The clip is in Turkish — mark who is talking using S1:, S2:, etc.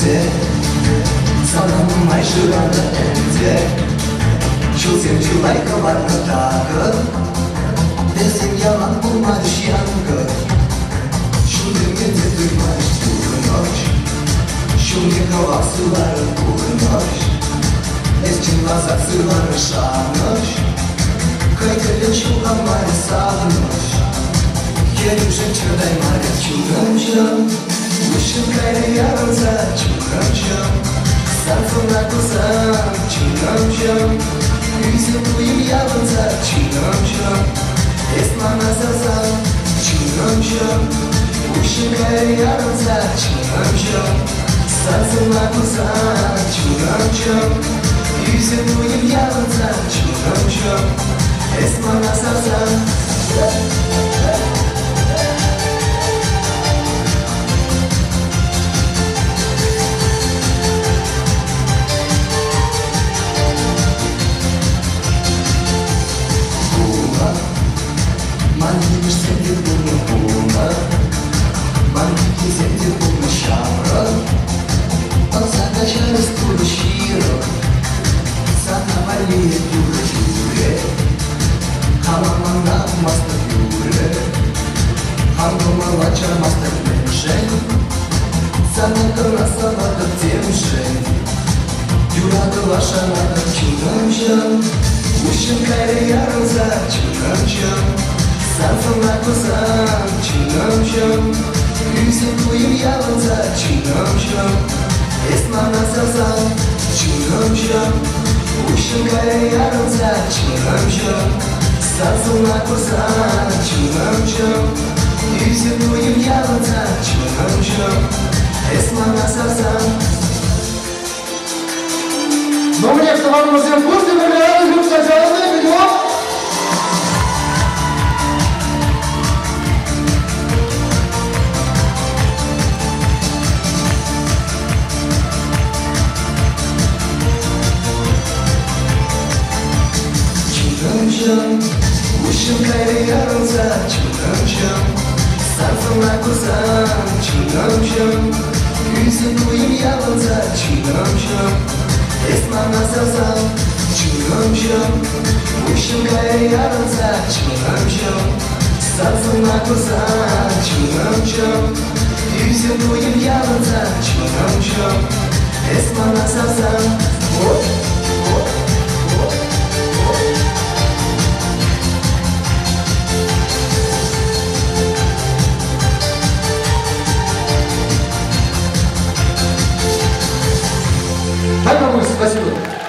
S1: elde Sanamın ayşıranı elde Çılsın laykalarını takıp Desin yalan bulmamış yangın Şu düğmede duymamış durmuş Şu yıkavak suları bulmuş Eskin lazak suları şanmış Kayıtlı çulganları sağmış Gelmişim çöday marif çulganmışım Uşun kayra yarınsa çulganmışım Sarfımla kusam çulganmışım Yüzüm uyum yalınsa çulganmışım Esmana sazam çulganmışım Uşun kayra yarınsa çulganmışım Sarfımla kusam çulganmışım Yüzüm uyum yalınsa çulganmışım Esmana sazam Mandimiş sendir bunu bulma Mandiki sendir bunu şamra Oksana şarız turu şiro Sana valiye dure dure Hamamanda masta dure Hangoma vaca masta menşen Sana kına sabada temşen Yuradı vaşanada çıngamşan Uşun kayra yarınza çıngamşan Sarfımla kusam çıngamşam Yüzüm kuyum yalınsa çıngamşam Esmana sazam çıngamşam Uşun kayra yarınsa çıngamşam Sarfımla kusam çıngamşam Yüzüm kuyum yalınsa çıngamşam Esmana sazam
S2: Номер оставался на всем курсе, но реально ждут сначала видео.
S1: Çıngamşam Uşun kayra yarınsa çıngamşam Sarfımla kusam çıngamşam Yüzüm kuyum yalınsa çıngamşam Esmana sazam çıngamşam Uşun kayra yarınsa çıngamşam Sarfımla kusam çıngamşam Yüzüm kuyum yalınsa çıngamşam Esmana sazam Hop hop hop hop
S2: Дай, мамуль, спасибо.